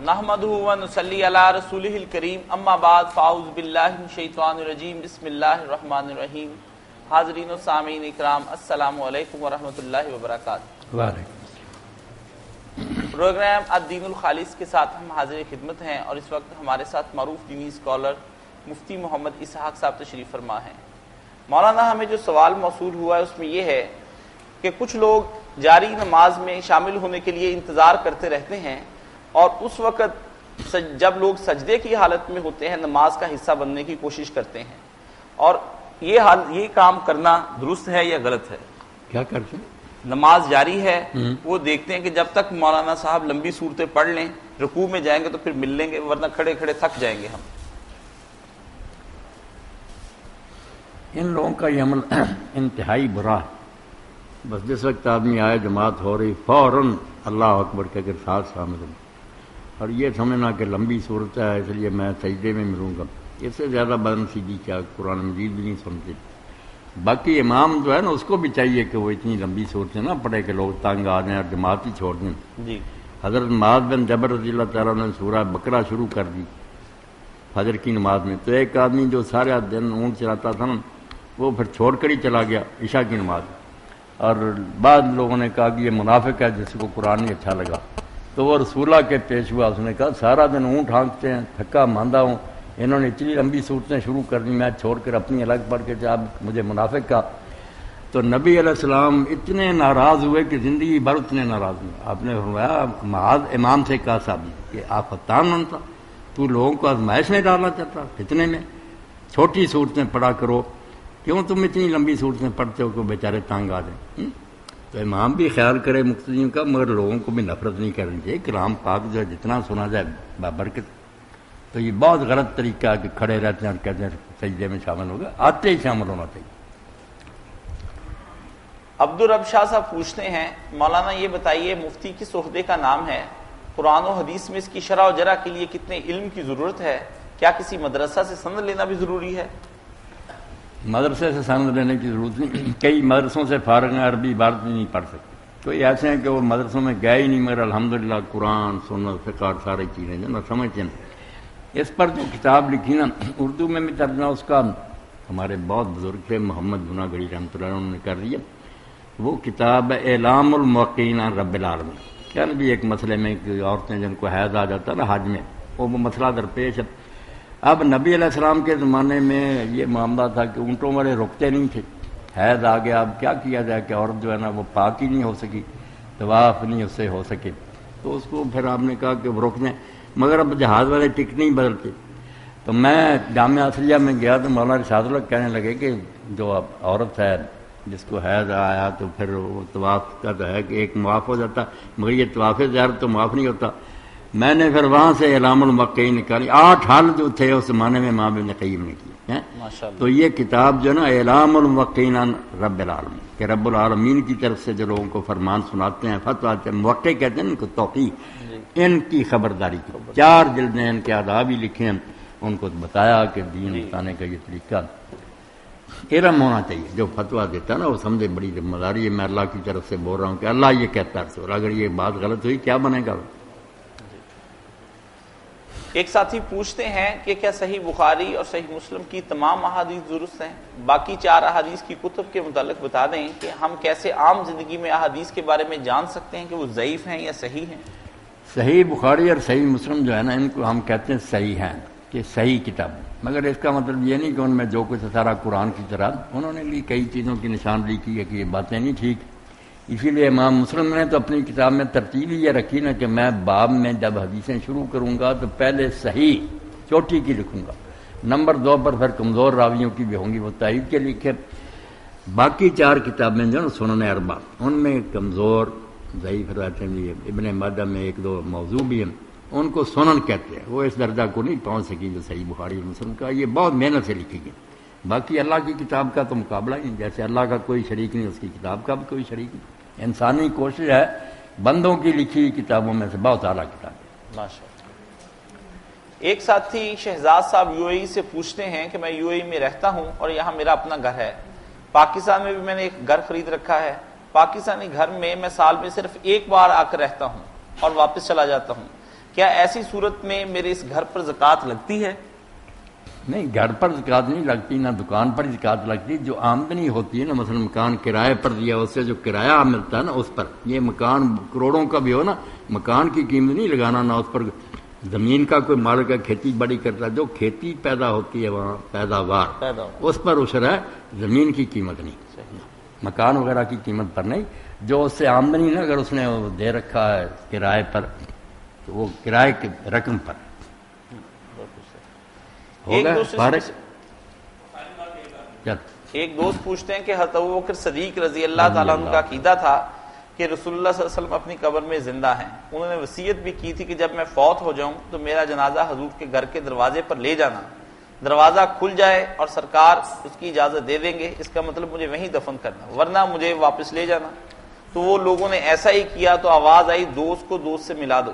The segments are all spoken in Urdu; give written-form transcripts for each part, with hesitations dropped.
نحمدہ و نصلی علی رسولہ الکریم اما بعد فاعوذ باللہ من الشیطان الرجیم بسم اللہ الرحمن الرحیم. حاضرین و سامعین اکرام السلام علیکم ورحمۃ اللہ وبرکاتہ. پروگرام الدین الخالص کے ساتھ ہم حاضر خدمت ہیں اور اس وقت ہمارے ساتھ معروف دینی اسکالر مفتی محمد اسحاق صاحب تشریف فرما ہیں. مولانا ہمیں جو سوال موصول ہوا ہے اس میں یہ ہے کہ کچھ لوگ جاری نماز میں شامل ہونے کے لیے انتظار کرتے رہتے ہیں اور اس وقت جب لوگ سجدے کی حالت میں ہوتے ہیں نماز کا حصہ بننے کی کوشش کرتے ہیں, اور یہ کام کرنا درست ہے یا غلط ہے؟ کیا کرتے ہیں؟ نماز جاری ہے, وہ دیکھتے ہیں کہ جب تک مولانا صاحب لمبی صورتیں پڑھ لیں, رکوع میں جائیں گے تو پھر مل لیں گے ورنہ کھڑے کھڑے تھک جائیں گے ہم. ان لوگوں کا یہ عمل انتہائی برا ہے. بس جس وقت آدمی آئے جماعت ہو رہی فوراً اللہ اکبر کے ساتھ شامل ہوں اور یہ سمجھنا کہ لمبی صورت ہے اس لیے میں سجدے میں ملوں گا, اس سے زیادہ بدنصیبی کیا قرآن مجید بھی نہیں سنتے. باقی امام جو ہے نا اس کو بھی چاہیے کہ وہ اتنی لمبی صورتیں نہ پڑھے کہ لوگ تنگ آ جائیں اور جماعت ہی چھوڑ دیں. جی حضرت معاذ بن جبل رضی اللہ تعالیٰ نے سورہ بقرہ شروع کر دی فجر کی نماز میں, تو ایک آدمی جو سارا دن اونٹ چلاتا تھا نا وہ پھر چھوڑ کر ہی چلا گیا عشاء کی نماز, اور بعد لوگوں نے کہا کہ یہ منافق ہے جس کو قرآن نہیں اچھا لگا, تو وہ رسول اللہ کے پیش ہوا. اس نے کہا سارا دن اونٹ ہانکتے ہیں, تھکا ماندہ ہوں, انہوں نے اتنی لمبی صورتیں شروع کر دی, میں چھوڑ کر اپنی الگ پڑھ کے جب مجھے منافق کہا. تو نبی علیہ السلام اتنے ناراض ہوئے کہ زندگی بھر اتنے ناراض ہوئے. آپ نے فرمایا معاذ امام سے کہا صاحب کہ آپ فتان تھا, تو لوگوں کو آزمائش میں ڈالنا چاہتا, فتنے میں چھوٹی صورتیں پڑھا کرو, کیوں تم اتنی لمبی صورتیں پڑھتے ہو کہ بیچارے تانگ آ جائیں. تو امام بھی خیال کرے مقتدیوں کا, مگر لوگوں کو بھی نفرت نہیں کرنی چاہیے. کلام پاک جو ہے جتنا سنا جائے بابرکت. تو یہ بہت غلط طریقہ ہے کہ کھڑے رہتے ہیں اور کہتے ہیں سجدے میں شامل ہوگا, آتے ہی شامل ہونا چاہیے. عبدالرب شاہ صاحب پوچھتے ہیں مولانا یہ بتائیے مفتی کس عہدے کا نام ہے, قرآن و حدیث میں اس کی شرح و جرح کے لیے کتنے علم کی ضرورت ہے, کیا کسی مدرسہ سے سند لینا بھی ضروری ہے؟ مدرسے سے سند لینے کی ضرورت نہیں. کئی مدرسوں سے فارغ ہیں, عربی عبارت بھی نہیں پڑھ سکتے. کوئی ایسے ہیں کہ وہ مدرسوں میں گئے ہی نہیں, مگر الحمدللہ قرآن سنت فقہ ساری چیزیں جو نا سمجھتے ہیں. اس پر جو کتاب لکھی نا اردو میں بھی ترجمہ اس کا ہمارے بہت بزرگ تھے محمد گناہ گڑھی رحمۃ اللہ انہوں نے کر دیا. وہ کتاب اعلام الموقعین عن رب العالمین. کیا بھی ایک مسئلے میں کہ عورتیں جن کو حیض آ جاتا نا حج میں, وہ مسئلہ درپیش ہے. اب نبی علیہ السلام کے زمانے میں یہ معاملہ تھا کہ اونٹوں والے رکتے نہیں تھے, حیض آ گیا, اب کیا کیا جائے کہ عورت جو ہے نا وہ پاک ہی نہیں ہو سکی, طواف نہیں اس سے ہو سکے, تو اس کو پھر آپ نے کہا کہ وہ رک دیں. مگر اب جہاز والے ٹکٹ نہیں بدلتے. تو میں جامعہ اصلیہ میں گیا تو مولانا رشاد اللہ کہنے لگے کہ جو اب عورت ہے جس کو حیض آیا تو پھر وہ طواف کا تو ہے کہ ایک معاف ہو جاتا, مگر یہ طواف زیارت تو معاف نہیں ہوتا. میں نے پھر وہاں سے اعلام الموقعین نکالی, 8 حل جو تھے اس زمانے میں امام ابن قیم نے کیے. تو یہ کتاب جو ہے نا اعلام الموقعین عن رب العالمین, کہ رب العالمین کی طرف سے جو لوگوں کو فرمان سناتے ہیں, فتویٰ موقع کہتے ہیں ان کو توقیع, ان کی خبرداری کی 4 جلدیں ان کے آداب ہی لکھے ہیں. ان کو بتایا کہ دین بتانے کا یہ طریقہ علم ہونا چاہیے. جو فتویٰ دیتا ہے نا وہ سمجھے بڑی ذمہ داری ہے. میں اللہ کی طرف سے بول رہا ہوں کہ اللہ یہ کہتا ہے, اور اگر یہ بات غلط ہوئی کیا بنے گا. ایک ساتھی پوچھتے ہیں کہ کیا صحیح بخاری اور صحیح مسلم کی تمام احادیث درست ہیں؟ باقی 4 احادیث کی کتب کے متعلق بتا دیں کہ ہم کیسے عام زندگی میں احادیث کے بارے میں جان سکتے ہیں کہ وہ ضعیف ہیں یا صحیح ہیں؟ صحیح بخاری اور صحیح مسلم جو ہے نا ان کو ہم کہتے ہیں صحیح ہیں, کہ صحیح کتاب, مگر اس کا مطلب یہ نہیں کہ ان میں جو کچھ سارا قرآن کی طرح. انہوں نے بھی کئی چیزوں کی نشاندہی کی ہے کہ یہ باتیں نہیں ٹھیک. اسی لیے امام مسلم نے تو اپنی کتاب میں ترتیب یہ رکھی نا کہ میں باب میں جب حدیثیں شروع کروں گا تو پہلے صحیح چوٹی کی لکھوں گا, نمبر 2 پر پھر کمزور راویوں کی بھی ہوں گی, وہ تائید کے لکھے. باقی 4 کتابیں جو نا سنن اربع, ان میں کمزور ضعیف روایتیں بھی ہیں. ابن ماجہ میں 1-2 موضوع بھی ہیں, ان کو سنن کہتے ہیں. وہ اس درجہ کو نہیں پہنچ سکی جو صحیح بخاری اور مسلم کا. یہ بہت محنت سے لکھی گئی. باقی اللہ کی کتاب کا تو مقابلہ ہی نہیں, جیسے اللہ کا کوئی شریک نہیں اس کی کتاب کا بھی کوئی شریک نہیں. انسانی کوشش ہے, بندوں کی لکھی کتابوں میں سے بہت اعلیٰ کتاب ہے. ایک ساتھی شہزاد صاحب UAE سے پوچھتے ہیں کہ میں UAE میں رہتا ہوں اور یہاں میرا اپنا گھر ہے. پاکستان میں بھی میں نے ایک گھر خرید رکھا ہے. پاکستانی گھر میں میں سال میں صرف 1 بار آ کر رہتا ہوں اور واپس چلا جاتا ہوں. کیا ایسی صورت میں میرے اس گھر پر زکوٰۃ لگتی ہے؟ نہیں، گھر پر زکوٰۃ نہیں لگتی، نہ دکان پر زکوٰۃ لگتی. جو آمدنی ہوتی ہے نا، مثلا مکان کرائے پر دیا، اس سے جو کرایہ ملتا ہے نا اس پر، یہ مکان کروڑوں کا بھی ہو نا، مکان کی قیمت نہیں لگانا، نہ اس پر زمین کا کوئی مالک ہے کھیتی باڑی کرتا ہے، جو کھیتی پیدا ہوتی ہے وہاں پیداوار اس پر عشر ہے، زمین کی قیمت نہیں، مکان وغیرہ کی قیمت پر نہیں. جو اس سے آمدنی نا اگر اس نے دے رکھا ہے کرائے پر تو وہ کرائے کی رقم پر ایک دوست پوچھتے ہیں کہ حضرت ابوبکر صدیق رضی اللہ تعالیٰ عنہ کا عقیدہ تھا کہ رسول اللہ صلی اللہ علیہ وسلم اپنی قبر میں زندہ ہیں. انہوں نے وصیت بھی کی تھی کہ جب میں فوت ہو جاؤں تو میرا جنازہ حضور کے گھر کے دروازے پر لے جانا، دروازہ کھل جائے اور سرکار اس کی اجازت دے دیں گے، اس کا مطلب مجھے وہیں دفن کرنا ورنہ مجھے واپس لے جانا. تو وہ لوگوں نے ایسا ہی کیا تو آواز آئی دوست کو دوست سے ملا دو.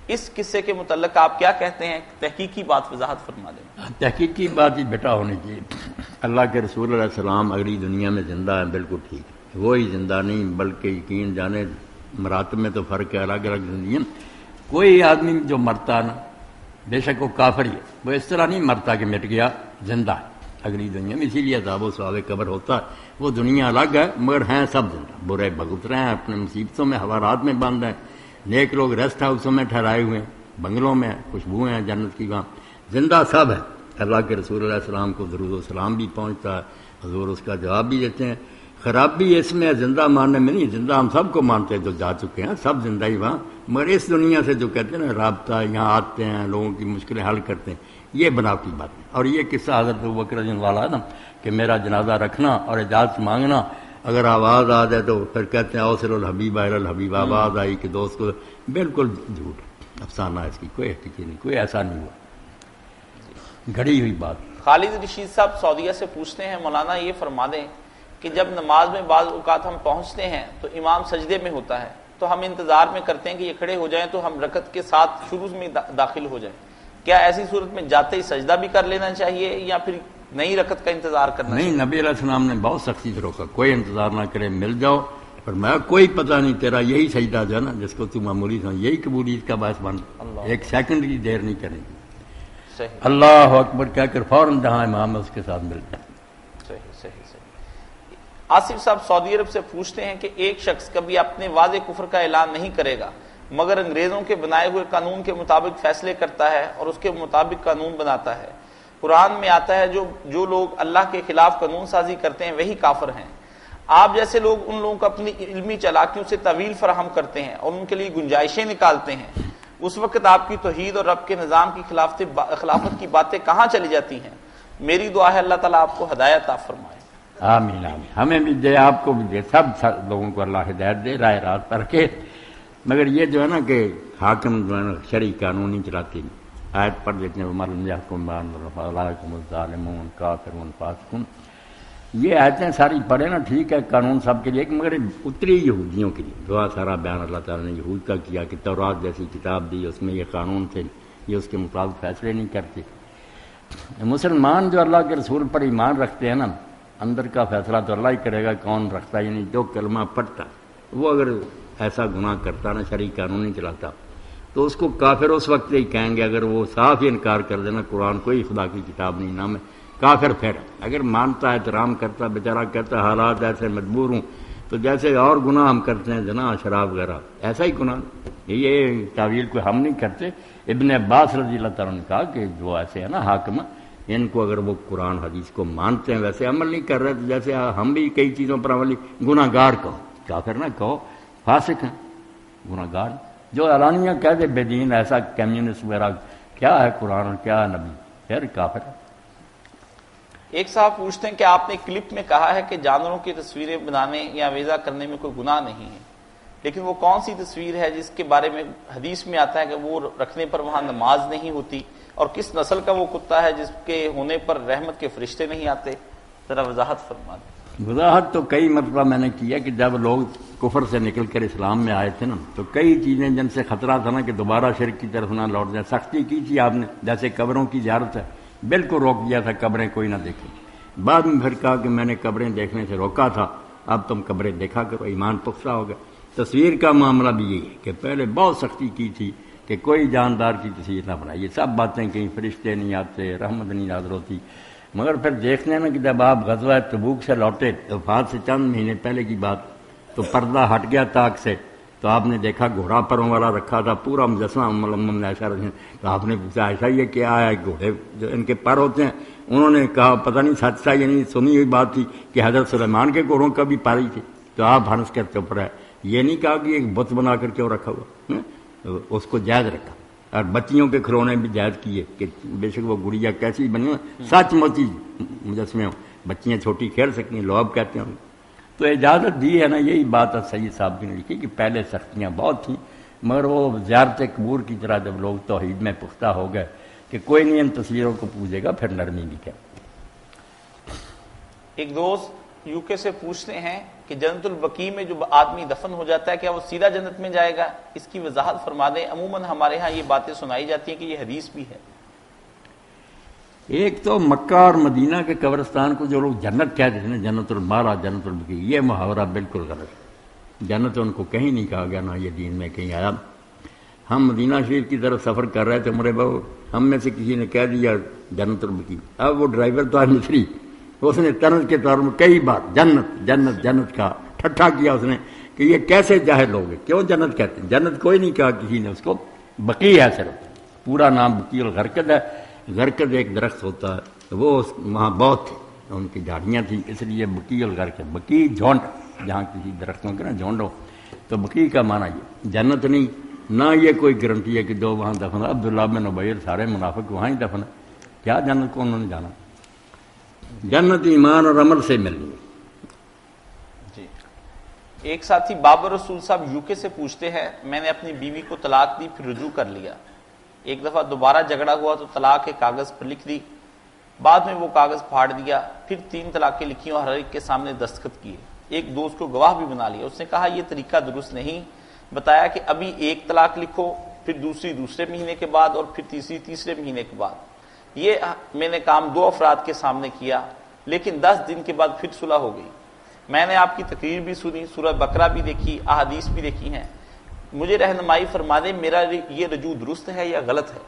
اس قصے کے متعلق آپ کیا کہتے ہیں؟ تحقیقی بات وضاحت فرما دیں. تحقیقی بات ہی بیٹا ہونی چاہیے. اللہ کے رسول علیہ السلام اگلی دنیا میں زندہ ہیں، بالکل ٹھیک ہے، وہی زندہ نہیں بلکہ یقین جانے مراتب میں تو فرق ہے، الگ الگ زندگی. کوئی آدمی جو مرتا نا بے شک وہ کافر ہی ہے، وہ اس طرح نہیں مرتا کہ مٹ گیا، زندہ ہے اگلی دنیا میں. اسی لیے عذاب و ثواب قبر ہوتا ہے. وہ دنیا الگ ہے مگر ہیں سب زندہ، برے بھگت رہے ہیں، اپنے مصیبتوں میں حوالات میں بند ہیں. نیک لوگ ریسٹ ہاؤسوں میں ٹھہرائے ہوئے ہیں، بنگلوں میں خوشبوئیں ہیں جنت کی، وہاں زندہ سب ہے. اللہ کے رسول علیہ السلام کو درود و سلام بھی پہنچتا ہے، حضور اس کا جواب بھی دیتے ہیں. خرابی اس میں زندہ ماننے میں نہیں، زندہ ہم سب کو مانتے ہیں جو جا چکے ہیں، سب زندہ ہی وہاں، مگر اس دنیا سے جو کہتے ہیں نا رابطہ، یہاں آتے ہیں لوگوں کی مشکلیں حل کرتے ہیں، یہ بناوٹی بات ہے. اور یہ قصہ حضرت ابوبکر رضی اللہ عنہ ہے نا کہ میرا جنازہ رکھنا اور اجازت مانگنا، اگر آواز آ جائے تو پھر کہتے ہیں اوصل الحبیب الی الحبیب، آواز آئی کہ دوست کو، بالکل جھوٹ، افسانہ ہے، اس کی کوئی حقیقت نہیں، کوئی ایسا نہیں ہوا، گھڑی ہوئی بات. خالد رشید صاحب سعودیہ سے پوچھتے ہیں مولانا یہ فرما دیں کہ جب نماز میں بعض اوقات ہم پہنچتے ہیں تو امام سجدے میں ہوتا ہے تو ہم انتظار میں کرتے ہیں کہ یہ کھڑے ہو جائیں تو ہم رکعت کے ساتھ شروع میں داخل ہو جائیں. کیا ایسی صورت میں جاتے ہی سجدہ بھی کر لینا چاہیے یا پھر نئی رکعت کا انتظار کرنا نہیں؟ نبی علیہ السلام نے بہت سختی سے روکا، کوئی انتظار نہ کرے، مل جاؤ. پر میں کوئی پتہ نہیں تیرا یہی سجدہ جو ہے نا جس کو تو معمولی سمجھ، یہی قبولیت کا باعث بن، ایک سیکنڈ کی دیر نہیں کریں گے. اللہ اکبر کہہ کر فوراً جہاں امام ہے اس کے ساتھ مل جائے. آصف صاحب سعودی عرب سے پوچھتے ہیں کہ ایک شخص کبھی اپنے واضح کفر کا اعلان نہیں کرے گا مگر انگریزوں کے بنائے ہوئے قانون کے مطابق فیصلے کرتا ہے اور اس کے مطابق قانون بناتا ہے. قرآن میں آتا ہے جو لوگ اللہ کے خلاف قانون سازی کرتے ہیں وہی کافر ہیں. آپ جیسے لوگ ان لوگوں کو اپنی علمی چالاکیوں سے طویل فراہم کرتے ہیں اور ان کے لیے گنجائشیں نکالتے ہیں. اس وقت آپ کی توحید اور رب کے نظام کی خلافت کی باتیں کہاں چلی جاتی ہیں؟ میری دعا ہے اللہ تعالیٰ آپ کو ہدایت عطا فرمائے. آمین آمین. ہمیں بھی دے، آپ کو بھی دے، سب لوگوں کو اللہ ہدایت دے، راہ راست پر رکھے. مگر یہ جو ہے نا کہ حاکم جو ہے نا شرعی قانون نہیں چلاتے. آیت پڑھ دیتے ہیں وَمَن يَحْكُم بِغَيْرِ فَأُولَٰئِكَ هُمُ الظَّالِمُونَ کافرون فاسقون. یہ آیتیں ساری پڑھے نا، ٹھیک ہے قانون سب کے لیے، مگر اتری یہودیوں کے لیے. دعا سارا بیان اللہ تعالیٰ نے یہود کا کیا کہ تورات جیسی کتاب دی، اس میں یہ قانون تھے، یہ اس کے مطابق فیصلے نہیں کرتے. مسلمان جو اللہ کے رسول پر ایمان رکھتے ہیں نا، اندر کا فیصلہ تو اللہ ہی کرے گا کون رکھتا ہے. یعنی جو کلمہ پڑھتا وہ اگر ایسا گناہ کرتا نا، شرعی قانون نہیں چلاتا، تو اس کو کافر اس وقت ہی کہیں گے. اگر وہ صاف ہی انکار کر دینا قرآن کوئی خدا کی کتاب نہیں، نام ہے کافر. پھر اگر مانتا ہے، احترام کرتا، بیچارہ کہتا ہے حالات ایسے مجبور ہوں، تو جیسے اور گناہ ہم کرتے ہیں زنا شراب وغیرہ، ایسا ہی گناہ. یہ تعویل کو ہم نہیں کرتے. ابن عباس رضی اللہ تعالیٰ نے کہا کہ جو ایسے ہے نا حاکم، ان کو اگر وہ قرآن حدیث کو مانتے ہیں ویسے عمل نہیں کر رہے، تو جیسے ہم بھی کئی چیزوں پر عمل، گناہ گار کہو، کافر نہ کہو، فاسق ہیں، گناہ گار. جو اعلانیہ کہہ دے بے دین، ایسا کمیونسٹ وغیرہ، کیا ہے قرآن اور کیا ہے نبی، پھر کافر ہے. ایک صاحب پوچھتے ہیں کہ آپ نے کلپ میں کہا ہے کہ جانوروں کی تصویریں بنانے یا ویزا کرنے میں کوئی گناہ نہیں ہے، لیکن وہ کون سی تصویر ہے جس کے بارے میں حدیث میں آتا ہے کہ وہ رکھنے پر وہاں نماز نہیں ہوتی، اور کس نسل کا وہ کتا ہے جس کے ہونے پر رحمت کے فرشتے نہیں آتے؟ ذرا وضاحت فرما دیں. وضاحت تو کئی مرتبہ میں نے کیا کہ جب لوگ کفر سے نکل کر اسلام میں آئے تھے نا، تو کئی چیزیں جن سے خطرہ تھا نا کہ دوبارہ شرک کی طرف نہ لوٹ جائے، سختی کی تھی آپ نے. جیسے قبروں کی زیارت ہے، بالکل روک دیا تھا، قبریں کوئی نہ دیکھیں. بعد میں پھر کہا کہ میں نے قبریں دیکھنے سے روکا تھا، اب تم قبریں دیکھا کرو، ایمان پختہ ہو گیا. تصویر کا معاملہ بھی یہی ہے کہ پہلے بہت سختی کی تھی کہ کوئی جاندار کی تصویر نہ بنائیے، سب باتیں کہیں فرشتے نہیں آتے، رحمت نہیں نازل ہوتی۔ مگر پھر دیکھنے نا کہ جب آپ غزوہ تبوک سے لوٹے، وفات سے چند مہینے پہلے کی بات، تو پردہ ہٹ گیا طاق سے، تو آپ نے دیکھا گھوڑا پروں والا رکھا تھا، پورا مجسمہ ام عائشہ رضی، تو آپ نے پوچھا ایسا یہ کیا ہے؟ گھوڑے جو ان کے پر ہوتے ہیں؟ انہوں نے کہا پتہ نہیں سچ تھا یا نہیں، سنی ہوئی بات تھی کہ حضرت سلیمان کے گھوڑوں کا بھی پاری تھی۔ تو آپ ہنس کر چپ رہے، یہ نہیں کہا کہ ایک بت بنا کر کیوں رکھا ہوا، اس کو جائز رکھا۔ اور بچیوں کے کھلونے بھی جائز کیے کہ بے شک وہ گڑیا کیسی بنی سچ مچی مجسمے ہوں، بچیاں چھوٹی کھیل سکتی ہیں، لعب کہتے ہیں۔ تو اجازت دی ہے نا، یہی بات ہے سید صاحب کی نے لکھی کہ پہلے سختیاں بہت تھیں، مگر وہ زیارت قبور کی طرح جب لوگ توحید میں پختہ ہو گئے کہ کوئی نہیں ان تصویروں کو پوجے گا، پھر نرمی بھی کیا۔ ایک دوست یو کے سے پوچھتے ہیں کہ جنت البقیع میں جو آدمی دفن ہو جاتا ہے کیا وہ سیدھا جنت میں جائے گا؟ اس کی وضاحت فرما دیں۔ عموماً ہمارے ہاں یہ باتیں سنائی جاتی ہیں کہ یہ حدیث بھی ہے۔ ایک تو مکہ اور مدینہ کے قبرستان کو جو لوگ جنت کہتے ہیں نا، جنت المالا، جنت البقیع، یہ محاورہ بالکل غلط ہے۔ جنت ان کو کہیں نہیں کہا گیا، نہ یہ دین میں کہیں آیا۔ ہم مدینہ شریف کی طرف سفر کر رہے تھے، مرے بابو ہم میں سے کسی نے کہہ دیا جنت البقیع، اب وہ ڈرائیور تو مصری، اس نے طرز کے طور میں کئی بار جنت جنت جنت کا ٹھٹھا کیا اس نے کہ یہ کیسے جاہل لوگ ہیں، کیوں جنت کہتے ہیں؟ جنت کوئی نہیں کہا کسی نے، اس کو بقیع ہے صرف، پورا نام بقیع الغرقد ہے۔ غرقد ایک درخت ہوتا ہے، وہ وہاں بہت تھے، ان کی جھاڑیاں تھیں، اس لیے بقیع الغرقد، بقیع جھونڈ، جہاں کسی درختوں کے نا جھونڈ ہو، تو بقیع کا معنی یہ جنت نہیں۔ نہ یہ کوئی گارنٹی ہے کہ جو وہاں دفن ہے عبداللہ بن ابی سارے منافق وہاں ہی دفن ہے، کیا جنت کو انہوں نے جانا؟ جنت ایمان اور عمل سے ملنی ہے۔ جی، ایک ساتھی بابر رسول صاحب یو کے سے پوچھتے ہیں، میں نے اپنی بیوی کو طلاق دی، پھر رجوع کر لیا، ایک دفعہ دوبارہ جھگڑا ہوا تو طلاق کے کاغذ پر لکھ دی، بعد میں وہ کاغذ پھاڑ دیا، پھر 3 طلاقیں لکھی اور ہر ایک کے سامنے دستخط کیے، ایک دوست کو گواہ بھی بنا لیا۔ اس نے کہا یہ طریقہ درست نہیں، بتایا کہ ابھی 1 طلاق لکھو، پھر دوسری دوسرے مہینے کے بعد، اور پھر تیسری تیسرے مہینے کے بعد۔ یہ میں نے کام 2 افراد کے سامنے کیا، لیکن 10 دن کے بعد پھر صلح ہو گئی۔ میں نے آپ کی تقریر بھی سنی، سورہ بقرہ بھی دیکھی، احادیث بھی دیکھی ہیں، مجھے رہنمائی فرما دیں میرا یہ رجوع درست ہے یا غلط ہے،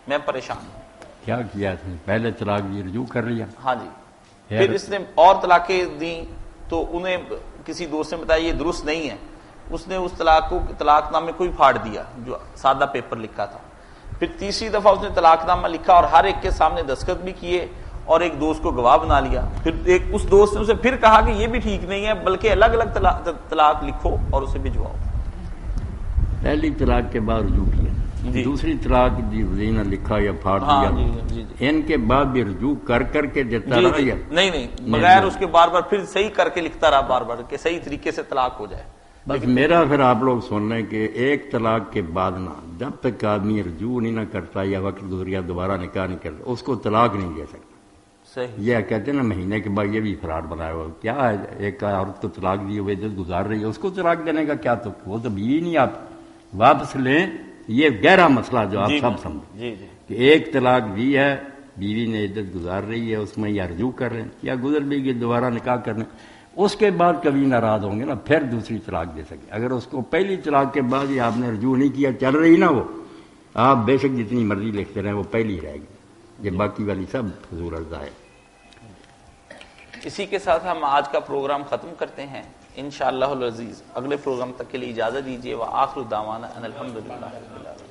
میں پریشان ہوں۔ کیا کیا اس نے؟ پہلے طلاق دی، رجوع کر لیا؟ ہاں جی، پھر اس نے اور طلاقیں دیں تو انہیں کسی دوست نے بتایا یہ درست نہیں ہے، اس نے اس طلاق کو طلاق نامے کو ہی پھاڑ دیا جو سادہ پیپر لکھا تھا۔ پھر تیسری دفعہ اس نے طلاق نامہ لکھا اور ہر ایک کے سامنے دستخط بھی کیے اور ایک دوست کو گواہ بنا لیا۔ پھر ایک اس دوست نے اسے پھر کہا کہ یہ بھی ٹھیک نہیں ہے، بلکہ الگ الگ طلاق لکھو اور اسے بھجواؤ۔ پہلی طلاق کے بعد رجوع کیا، دوسری طلاق دی وزینہ لکھا یا پھاڑ دیا، ان کے بعد بھی رجوع کر کر کے دیتا رہا یا نہیں بغیر اس کے بار بار پھر صحیح کر کے لکھتا رہا، بار بار کہ صحیح طریقے سے طلاق ہو جائے۔ بس میرا پھر آپ لوگ سن لیں کہ ایک طلاق کے بعد نہ، جب تک آدمی رجوع نہیں نہ کرتا یا وقت گزریا دوبارہ نکاح نہیں کرتا، اس کو طلاق نہیں دے سکتا۔ صحیح، یہ کہتے ہیں نا مہینے کے بعد، یہ بھی فراڈ بنایا ہوا، کیا ہے ایک عورت کو طلاق دی ہوئے عدت گزار رہی ہے، اس کو طلاق دینے کا کیا؟ تو وہ تو بیوی نہیں، آپ واپس لیں، یہ گہرا مسئلہ جو آپ سب سمجھیں کہ ایک طلاق دی ہے، بیوی نے عدت گزار رہی ہے، اس میں یا رجوع کر رہے ہیں یا گزر بھی گئی دوبارہ نکاح کرنے، اس کے بعد کبھی ناراض ہوں گے نا پھر دوسری طلاق دے سکے۔ اگر اس کو پہلی طلاق کے بعد ہی آپ نے رجوع نہیں کیا، چل رہی نا وہ، آپ بے شک جتنی مرضی لکھتے رہیں وہ پہلی رہے گی، یہ باقی والی سب فضول الزام ہے۔ اسی کے ساتھ ہم آج کا پروگرام ختم کرتے ہیں انشاءاللہ العزیز۔ اگلے پروگرام تک کے لیے اجازت دیجیے، وآخر دعوانا ان الحمدللہ رب العالمین۔